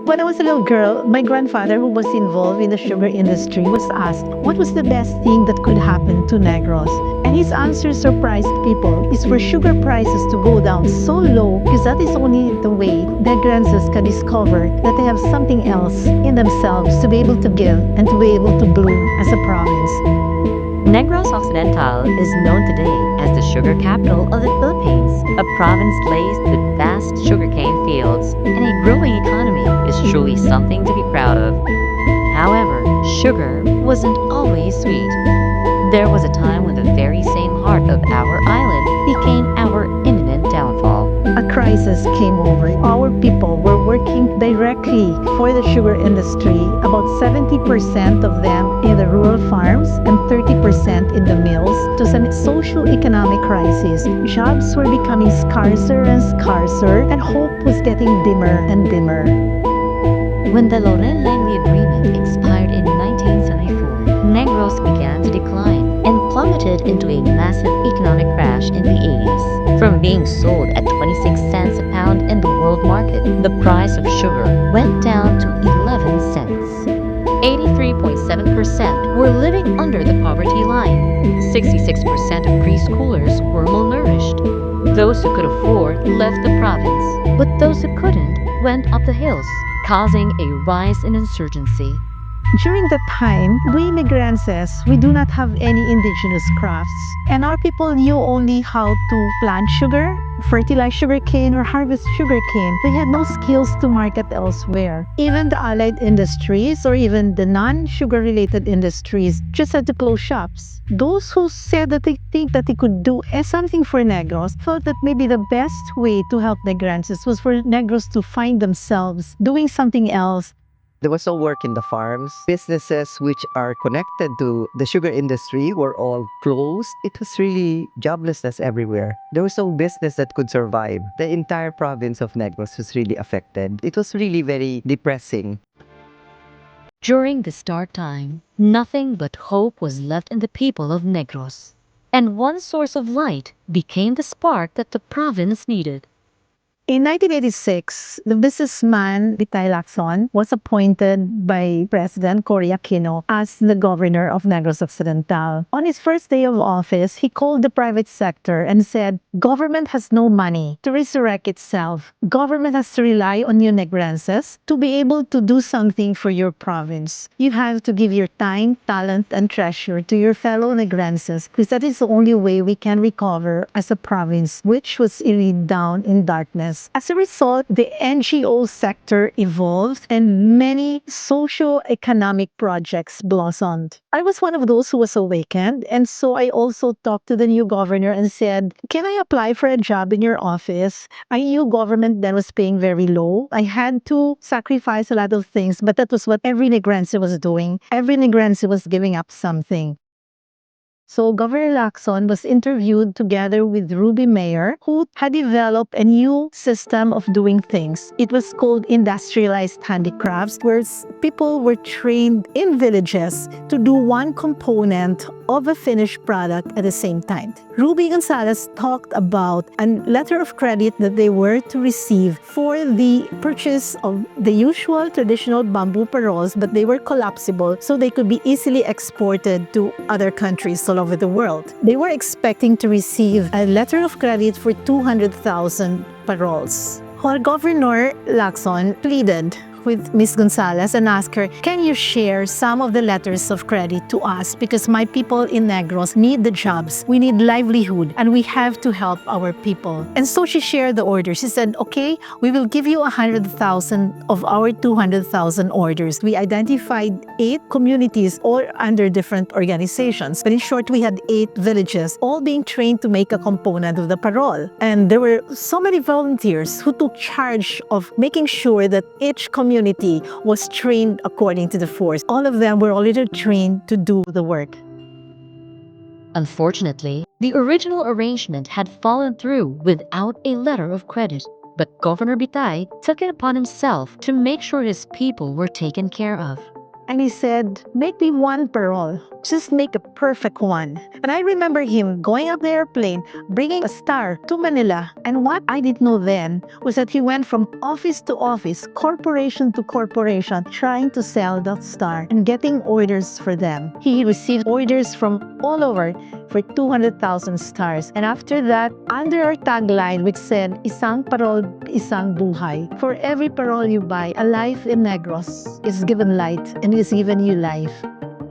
When I was a little girl, my grandfather, who was involved in the sugar industry, was asked what was the best thing that could happen to Negros. And his answer surprised people is for sugar prices to go down so low because that is only the way Negrenses can discover that they have something else in themselves to be able to give and to be able to bloom as a province. Negros Occidental is known today as the sugar capital of the Philippines. A province laced with vast sugarcane fields and a growing economy is truly something to be proud of. However, sugar wasn't always sweet. There was a time when the very same heart of our island became our imminent downfall. A crisis came over. Our people were working directly for the sugar industry, about 70% of them in the rural farms and 30% in the mills. It was a socio-economic crisis. Jobs were becoming scarcer and scarcer, and hope was getting dimmer and dimmer. When the Loren-Langley Agreement expired in 1974, Negros began to decline and plummeted into a massive economic crash in the 80s. From being sold at 26 cents a pound in the world market, the price of sugar went down to 11 cents. 83.7% were living under the poverty line. 66% of preschoolers were malnourished. Those who could afford left the province, but those who couldn't went up the hills, causing a rise in insurgency. During that time, we Migrantes, we do not have any indigenous crafts. And our people knew only how to plant sugar, fertilize sugarcane, or harvest sugarcane. They had no skills to market elsewhere. Even the allied industries, or even the non-sugar related industries, just had to close shops. Those who said that they think that they could do something for Negros thought that maybe the best way to help Negrances was for Negros to find themselves doing something else. There was no work in the farms. Businesses which are connected to the sugar industry were all closed. It was really joblessness everywhere. There was no business that could survive. The entire province of Negros was really affected. It was really very depressing. During this dark time, nothing but hope was left in the people of Negros. And one source of light became the spark that the province needed. In 1986, the businessman Bitay Lacson was appointed by President Cory Aquino as the governor of Negros Occidental. On his first day of office, he called the private sector and said, "Government has no money to resurrect itself. Government has to rely on you Negrenses to be able to do something for your province. You have to give your time, talent, and treasure to your fellow Negrenses because that is the only way we can recover as a province which was really down in darkness." As a result, the NGO sector evolved and many socio-economic projects blossomed. I was one of those who was awakened, and so I also talked to the new governor and said, "Can I apply for a job in your office?" I knew government then was paying very low. I had to sacrifice a lot of things, but that was what every Negrense was doing. Every Negrense was giving up something. So Governor Lacson was interviewed together with Ruby Mayer, who had developed a new system of doing things. It was called industrialized handicrafts, where people were trained in villages to do one component of a finished product at the same time. Ruby Gonzalez talked about a letter of credit that they were to receive for the purchase of the usual traditional bamboo paroles, but they were collapsible so they could be easily exported to other countries all over the world. They were expecting to receive a letter of credit for 200,000 paroles. While Governor Lacson pleaded with Ms. Gonzalez and asked her, "Can you share some of the letters of credit to us? Because my people in Negros need the jobs. We need livelihood and we have to help our people." And so she shared the orders. She said, "Okay, we will give you 100,000 of our 200,000 orders." We identified 8 communities all under different organizations. But in short, we had 8 villages all being trained to make a component of the parole. And there were so many volunteers who took charge of making sure that each community was trained according to the force. All of them were already trained to do the work. Unfortunately, the original arrangement had fallen through without a letter of credit. But Governor Bitay took it upon himself to make sure his people were taken care of. And he said, make me one parole. Just make a perfect one. And I remember him going up the airplane, bringing a star to Manila. And what I didn't know then was that he went from office to office, corporation to corporation, trying to sell that star and getting orders for them. He received orders from all over for 200,000 stars. And after that, under our tagline, which said, Isang parol, isang buhay. For every parol you buy, a life in Negros is given light and is given you life.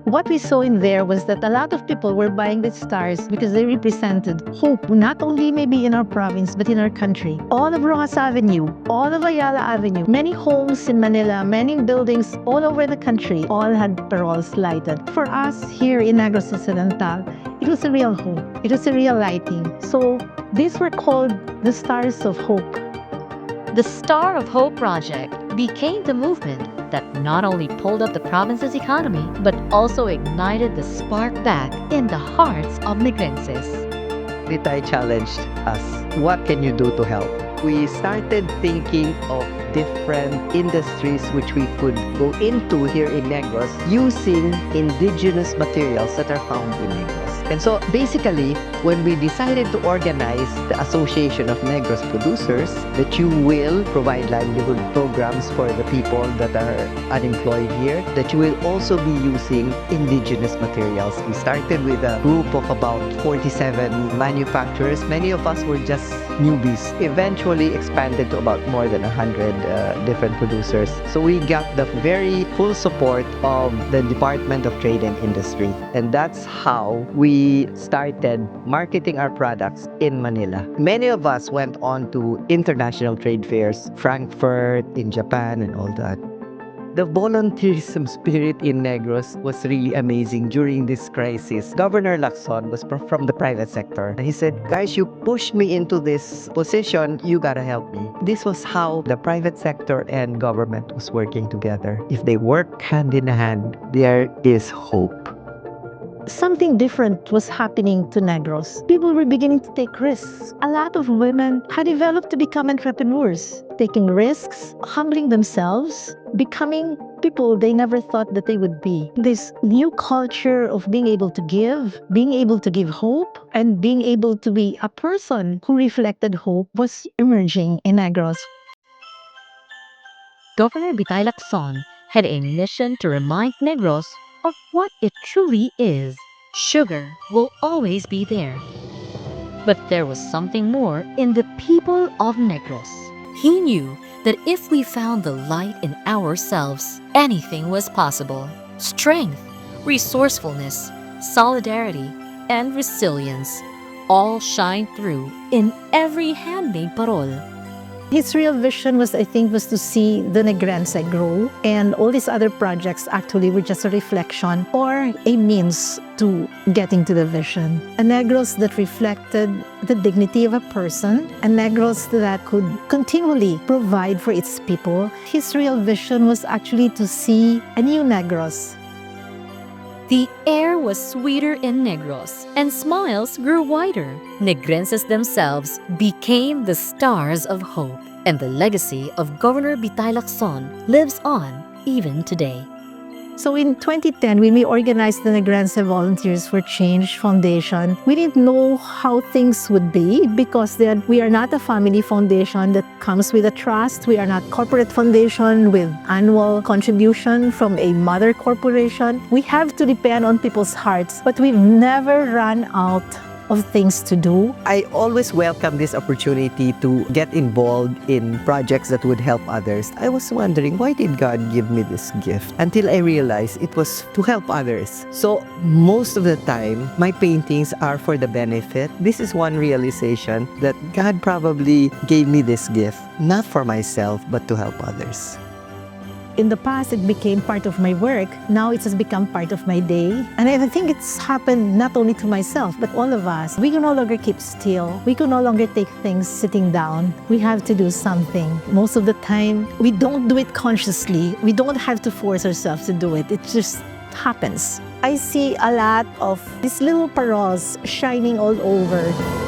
What we saw in there was that a lot of people were buying the stars because they represented hope, not only maybe in our province, but in our country. All of Rojas Avenue, all of Ayala Avenue, many homes in Manila, many buildings all over the country, all had paroles lighted. For us here in Negros Occidental, it was a real hope. It was a real lighting. So these were called the Stars of Hope. The Star of Hope project became the movement that not only pulled up the province's economy, but also ignited the spark back in the hearts of Negrenses. Vitai challenged us, what can you do to help? We started thinking of different industries which we could go into here in Negros using indigenous materials that are found in Negros. And so basically, when we decided to organize the Association of Negros Producers, that you will provide livelihood programs for the people that are unemployed here, that you will also be using indigenous materials. We started with a group of about 47 manufacturers. Many of us were just newbies. Eventually expanded to about more than 100 different producers. So we got the very full support of the Department of Trade and Industry. And that's how we started marketing our products in Manila. Many of us went on to international trade fairs, Frankfurt, in Japan, and all that. The volunteerism spirit in Negros was really amazing during this crisis. Governor Lacson was from the private sector. He said, guys, you pushed me into this position, you gotta help me. This was how the private sector and government was working together. If they work hand in hand, there is hope. Something different was happening to Negros. People were beginning to take risks. A lot of women had developed to become entrepreneurs, taking risks, humbling themselves, becoming people they never thought that they would be. This new culture of being able to give hope, and being able to be a person who reflected hope was emerging in Negros. Governor Bitay Lacson had a mission to remind Negros of what it truly is. Sugar will always be there. But there was something more in the people of Negros. He knew that if we found the light in ourselves, anything was possible. Strength, resourcefulness, solidarity, and resilience all shine through in every handmade parol. His real vision was to see the Negrense grow, and all these other projects actually were just a reflection or a means to getting to the vision. A Negros that reflected the dignity of a person, a Negros that could continually provide for its people. His real vision was actually to see a new Negros. The air was sweeter in Negros, and smiles grew wider. Negrenses themselves became the stars of hope, and the legacy of Governor Bitay Lacson lives on even today. So in 2010, when we organized the Negrense Volunteers for Change Foundation, we didn't know how things would be because then we are not a family foundation that comes with a trust. We are not corporate foundation with annual contribution from a mother corporation. We have to depend on people's hearts, but we've never run out of things to do. I always welcome this opportunity to get involved in projects that would help others. I was wondering, why did God give me this gift? Until I realized it was to help others. So most of the time, my paintings are for the benefit. This is one realization that God probably gave me this gift, not for myself, but to help others. In the past, it became part of my work. Now it has become part of my day. And I think it's happened not only to myself, but all of us. We can no longer keep still. We can no longer take things sitting down. We have to do something. Most of the time, we don't do it consciously. We don't have to force ourselves to do it. It just happens. I see a lot of these little paroles shining all over.